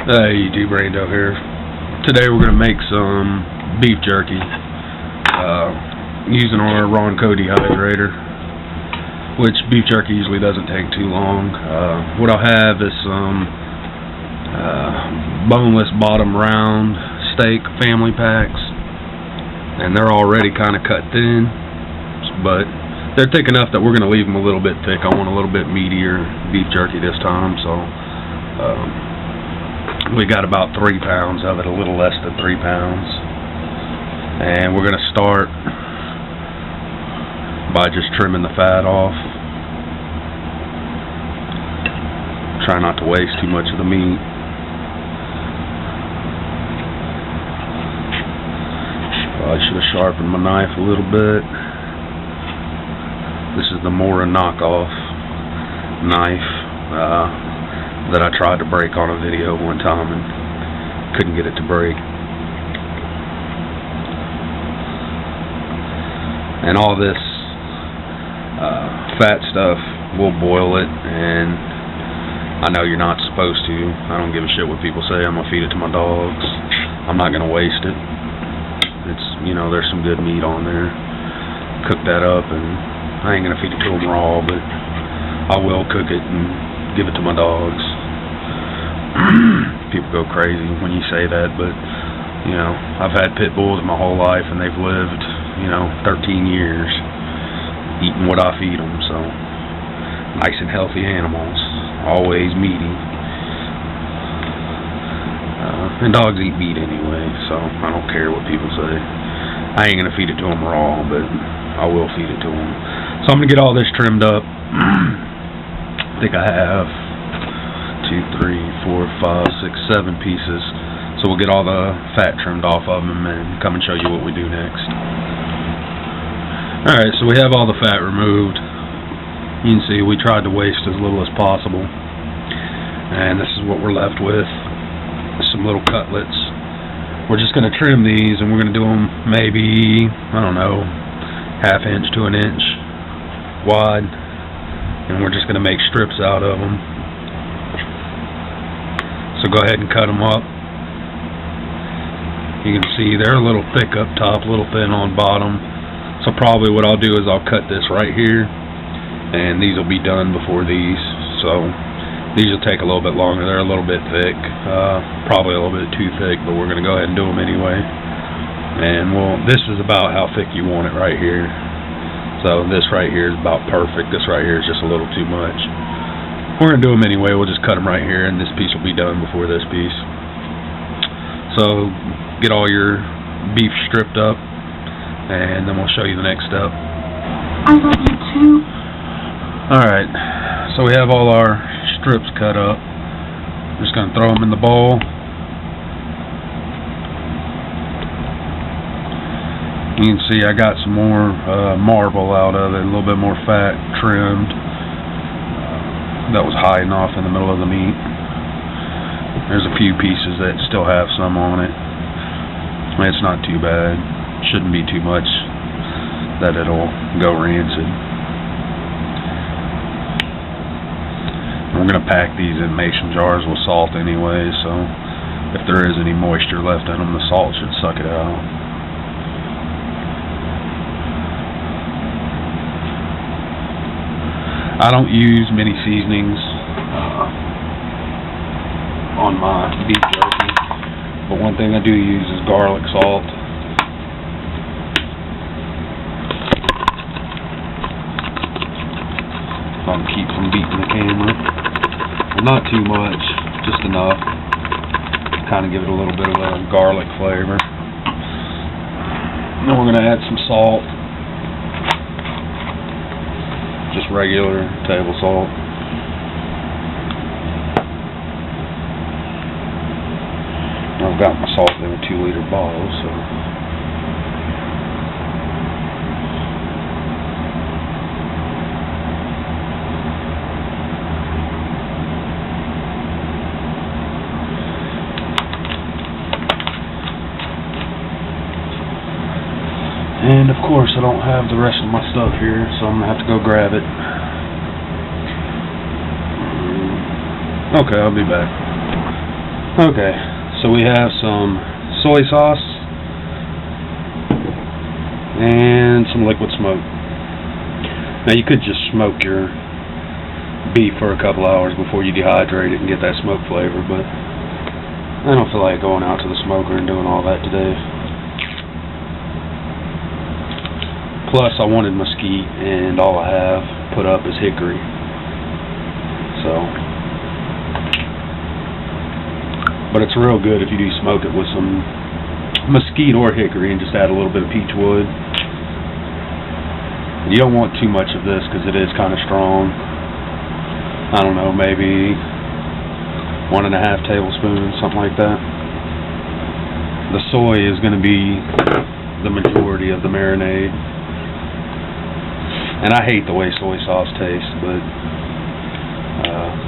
Hey, Ronco here. Today we're going to make some beef jerky using our Ronco dehydrator, which beef jerky usually doesn't take too long. What I'll have is some boneless bottom round steak family packs, and they're already kind of cut thin, but they're thick enough that we're going to leave them a little bit thick. I want a little bit meatier beef jerky this time, so we got about 3 pounds of it, a little less than 3 pounds. And we're going to start by just trimming the fat off. Try not to waste too much of the meat. I should have sharpened my knife a little bit. This is the Marinade knockoff knife that I tried to break on a video one time and couldn't get it to break. And all this fat stuff, we'll boil it, and I know you're not supposed to. I don't give a shit what people say. I'm gonna feed it to my dogs. I'm not gonna waste it. It's, you know, there's some good meat on there. Cook that up, and I ain't gonna feed it to them raw, but I will cook it and give it to my dogs. People go crazy when you say that, but you know, I've had pit bulls my whole life, and they've lived, you know, 13 years eating what I feed them. So nice and healthy animals, always meaty. And dogs eat meat anyway, so I don't care what people say. I ain't gonna feed it to them raw, but I will feed it to them. So I'm gonna get all this trimmed up. I think I have 2, 3, 4, 5, 6, 7 pieces. So we'll get all the fat trimmed off of them and come and show you what we do next. Alright, so we have all the fat removed. You can see we tried to waste as little as possible. And this is what we're left with. Some little cutlets. We're just going to trim these, and we're going to do them maybe, I don't know, 1/2 inch to 1 inch wide. And we're just going to make strips out of them. So go ahead and cut them up. You can see they're a little thick up top, a little thin on bottom. So probably what I'll do is I'll cut this right here, and these will be done before these. So these will take a little bit longer. They're a little bit thick, probably a little bit too thick, but we're going to go ahead and do them anyway. And this is about how thick you want it right here. So this right here is about perfect. This right here is just a little too much. We're going to do them anyway. We'll just cut them right here, and this piece will be done before this piece. So get all your beef stripped up, and then we'll show you the next step. I love you too. Alright, so we have all our strips cut up. I'm just going to throw them in the bowl. You can see I got some more marble out of it, a little bit more fat trimmed. That was hiding off in the middle of the meat. There's a few pieces that still have some on it. It's not too bad. Shouldn't be too much that it'll go rancid. We're going to pack these in mason jars with salt anyway, so if there is any moisture left in them, the salt should suck it out. I don't use many seasonings on my beef jerky, but one thing I do use is garlic salt. If I can keep from beating the camera. Well, not too much, just enough to kind of give it a little bit of a garlic flavor. Then we're going to add some salt. Just regular table salt. I've got my salt in a 2-liter bottle, so and of course I don't have the rest of my stuff here, so I'm gonna have to go grab it. Okay, I'll be back. Okay, so we have some soy sauce and some liquid smoke. Now you could just smoke your beef for a couple hours before you dehydrate it and get that smoke flavor, but I don't feel like going out to the smoker and doing all that today. Plus I wanted mesquite, and all I have put up is hickory. So, but it's real good if you do smoke it with some mesquite or hickory and just add a little bit of peach wood. You don't want too much of this because it is kind of strong. I don't know, maybe 1.5 tablespoons, something like that. The soy is going to be the majority of the marinade. And I hate the way soy sauce tastes, but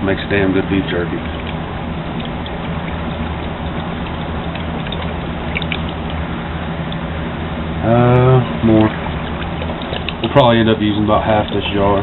makes damn good beef jerky. More. We'll probably end up using about half this jar.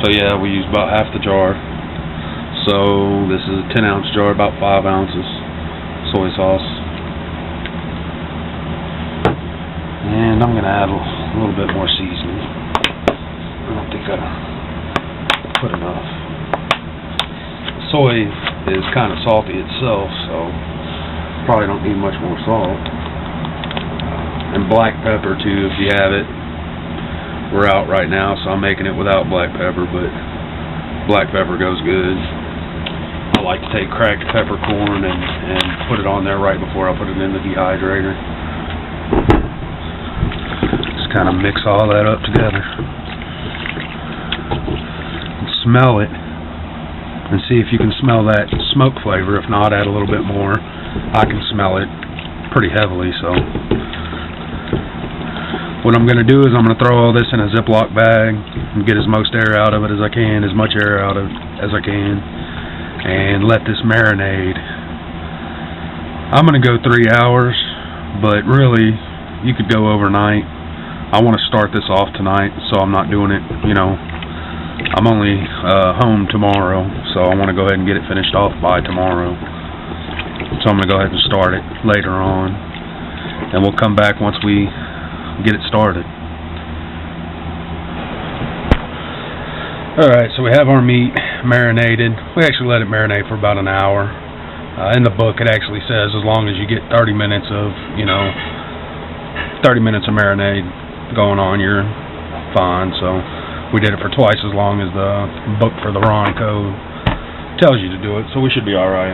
So yeah, we use about half the jar. So this is a 10-ounce jar, about 5 ounces soy sauce. And I'm going to add a little bit more seasoning. I don't think I put enough. Soy is kind of salty itself, so probably don't need much more salt. And black pepper too, if you have it. We're out right now, so I'm making it without black pepper, but black pepper goes good. I like to take cracked peppercorn and put it on there right before I put it in the dehydrator. Just kind of mix all that up together. And smell it and see if you can smell that smoke flavor. If not, add a little bit more. I can smell it pretty heavily, so what I'm going to do is I'm going to throw all this in a Ziploc bag and get as most air out of it as I can, as much air out of it as I can, and let this marinade. I'm going to go 3 hours, but really, you could go overnight. I want to start this off tonight, so I'm not doing it, I'm only home tomorrow, so I want to go ahead and get it finished off by tomorrow. So I'm going to go ahead and start it later on, and we'll come back once we get it started. Alright, so we have our meat marinated. We actually let it marinate for about an hour. In the book it actually says as long as you get 30 minutes of, 30 minutes of marinade going on, you're fine. So we did it for twice as long as the book for the Ronco tells you to do it, so we should be alright.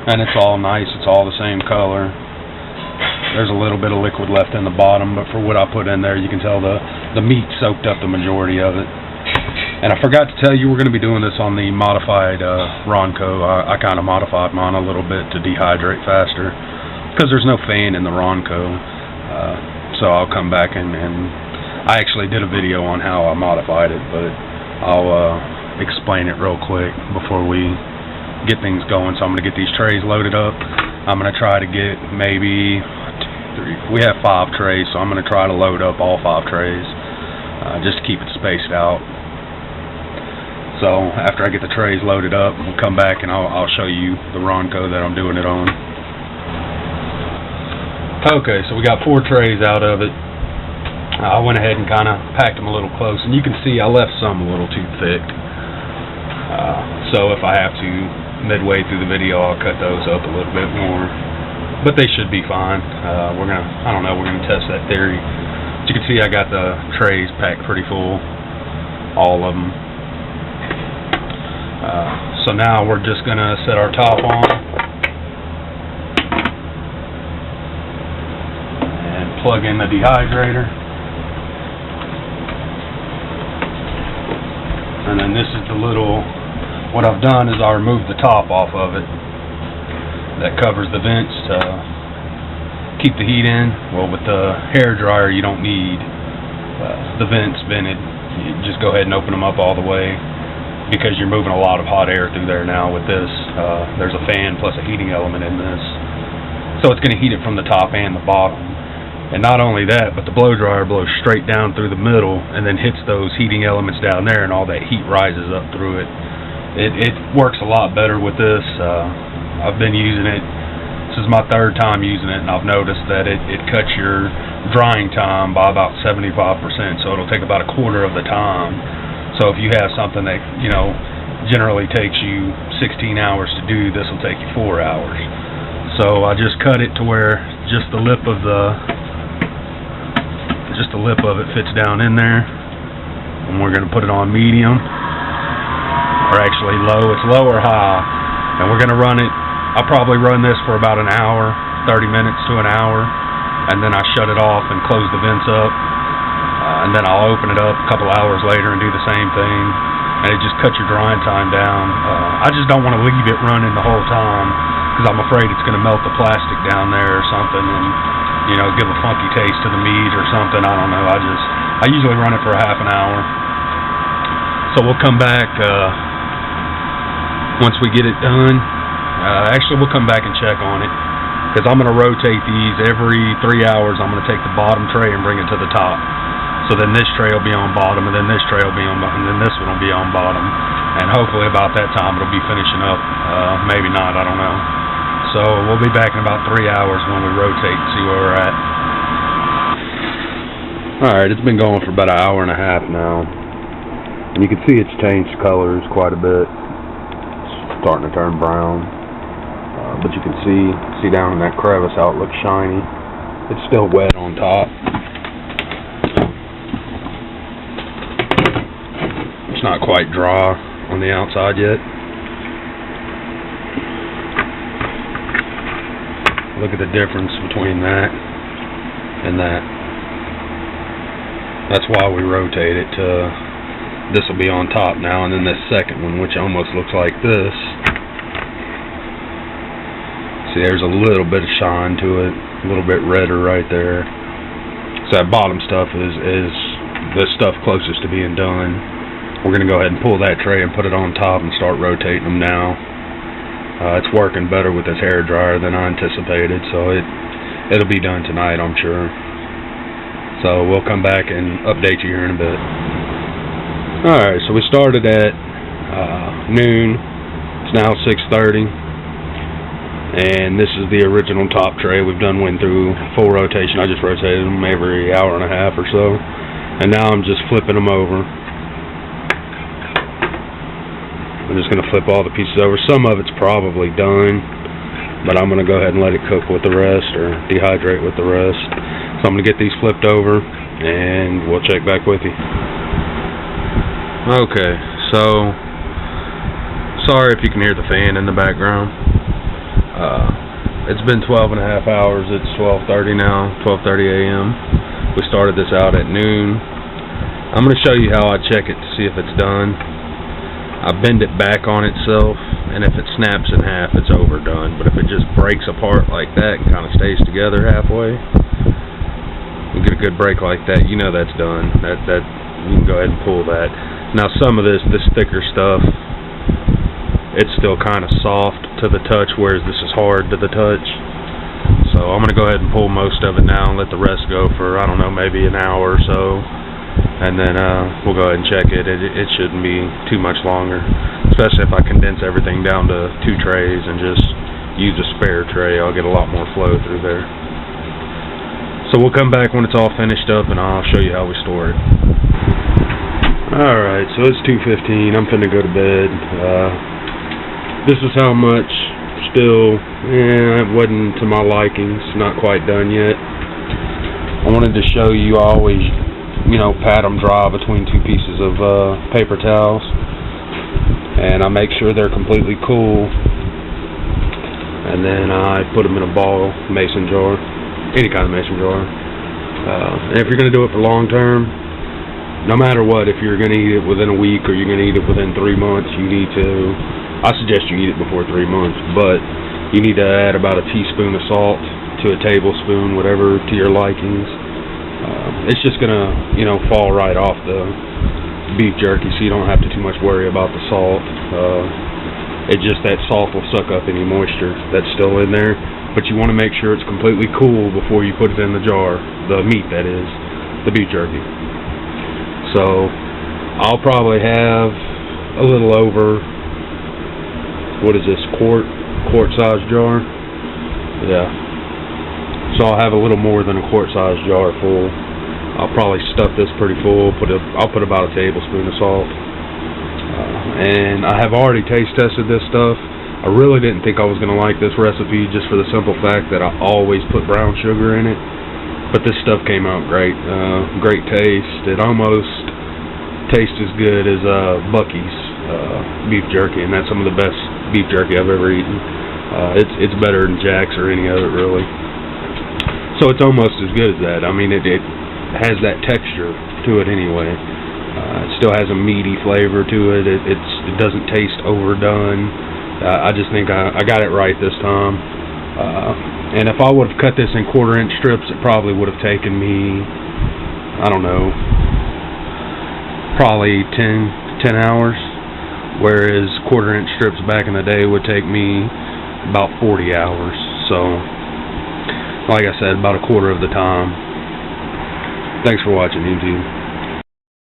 And it's all nice, it's all the same color. There's a little bit of liquid left in the bottom, but for what I put in there, you can tell the meat soaked up the majority of it. And I forgot to tell you, we're going to be doing this on the modified Ronco. I kind of modified mine a little bit to dehydrate faster, because there's no fan in the Ronco. So I'll come back and I actually did a video on how I modified it, but I'll explain it real quick before we get things going. So I'm going to get these trays loaded up. I'm going to try to get maybe we have 5 trays, so I'm going to try to load up all 5 trays just to keep it spaced out. So after I get the trays loaded up, we'll come back and I'll show you the Ronco that I'm doing it on. Okay, so we got 4 trays out of it. I went ahead and kind of packed them a little close, and you can see I left some a little too thick. So if I have to, midway through the video, I'll cut those up a little bit more. But they should be fine. We're gonna test that theory. As you can see, I got the trays packed pretty full, all of them. So now we're just gonna set our top on and plug in the dehydrator. And then this is the little, what I've done is I removed the top off of it. That covers the vents to keep the heat in. Well, with the hair dryer, you don't need the vents vented. You just go ahead and open them up all the way, because you're moving a lot of hot air through there now with this. There's a fan plus a heating element in this. So it's going to heat it from the top and the bottom. And not only that, but the blow dryer blows straight down through the middle and then hits those heating elements down there, and all that heat rises up through it. It works a lot better with this. I've been using it. This is my third time using it, and I've noticed that it cuts your drying time by about 75%, so it'll take about a quarter of the time. So if you have something that, you know, generally takes you 16 hours to do, this will take you 4 hours. So I just cut it to where just the lip of it fits down in there, and we're going to put it on medium, or actually low. It's low or high, and we're going to run it. I'll probably run this for about an hour, 30 minutes to an hour, and then I shut it off and close the vents up, and then I'll open it up a couple hours later and do the same thing, and it just cuts your drying time down. I just don't want to leave it running the whole time, because I'm afraid it's going to melt the plastic down there or something, and, you know, give a funky taste to the meat or something. I don't know. I usually run it for a half an hour. So we'll come back once we get it done. Actually, we'll come back and check on it, because I'm going to rotate these every 3 hours. I'm going to take the bottom tray and bring it to the top. So then this tray will be on bottom, and then this tray will be on bottom, and then this one will be on bottom. And hopefully about that time it'll be finishing up. Maybe not, I don't know. So we'll be back in about 3 hours when we rotate and see where we're at. Alright, it's been going for about an hour and a half now. And you can see it's changed colors quite a bit. It's starting to turn brown. But you can see down in that crevice how it looks shiny. It's still wet on top. It's not quite dry on the outside yet. Look at the difference between that and that. That's why we rotate it to, this will be on top now, and then this second one, which almost looks like this. See, there's a little bit of shine to it, a little bit redder right there. So that bottom stuff is the stuff closest to being done. We're going to go ahead and pull that tray and put it on top and start rotating them now. It's working better with this hair dryer than I anticipated, so it'll be done tonight, I'm sure. So we'll come back and update you here in a bit. Alright, so we started at noon. It's now 6:30. And this is the original top tray. Went through full rotation. I just rotated them every hour and a half or so. And now I'm just flipping them over. I'm just going to flip all the pieces over. Some of it's probably done, but I'm going to go ahead and let it cook with the rest, or dehydrate with the rest. So I'm going to get these flipped over, and we'll check back with you. Okay, so sorry if you can hear the fan in the background. It's been 12 and a half hours. It's 12:30 now, 12:30 a.m. We started this out at noon. I'm going to show you how I check it to see if it's done. I bend it back on itself, and if it snaps in half, it's overdone. But if it just breaks apart like that and kind of stays together halfway, we get a good break like that, you know that's done. That you can go ahead and pull that. Now some of this thicker stuff, it's still kind of soft to the touch, whereas this is hard to the touch. So I'm going to go ahead and pull most of it now and let the rest go for, I don't know, maybe an hour or so. And then we'll go ahead and check it. It shouldn't be too much longer, especially if I condense everything down to 2 trays and just use a spare tray. I'll get a lot more flow through there. So we'll come back when it's all finished up and I'll show you how we store it. Alright, so it's 2:15. I'm finna go to bed. This is how much still, it wasn't to my likings, not quite done yet. I wanted to show you, I always, pat them dry between 2 pieces of paper towels, and I make sure they're completely cool, and then I put them in a ball mason jar, any kind of mason jar. And if you're going to do it for long term, no matter what, if you're going to eat it within a week or you're going to eat it within 3 months, you need to, I suggest you eat it before 3 months, but you need to add about a teaspoon of salt to a tablespoon, whatever, to your likings. It's just going to, fall right off the beef jerky, so you don't have to too much worry about the salt. It's just that salt will suck up any moisture that's still in there. but you want to make sure it's completely cool before you put it in the jar, the meat that is, the beef jerky. So I'll probably have a little over, what is this, quart size jar? Yeah. So I'll have a little more than a quart size jar full. I'll probably stuff this pretty full. I'll put about a tablespoon of salt. And I have already taste tested this stuff. I really didn't think I was going to like this recipe, just for the simple fact that I always put brown sugar in it. But this stuff came out great. Great taste. It almost tastes as good as Bucky's beef jerky, and that's some of the best beef jerky I've ever eaten. It's better than Jack's or any of it, really. So it's almost as good as that. I mean, it has that texture to it anyway. It still has a meaty flavor to it. It doesn't taste overdone. I just think I got it right this time. And if I would have cut this in 1/4 inch strips, it probably would have taken me, I don't know, probably 10 hours. Whereas 1/4 inch strips back in the day would take me about 40 hours. So, like I said, about a quarter of the time. Thanks for watching, YouTube.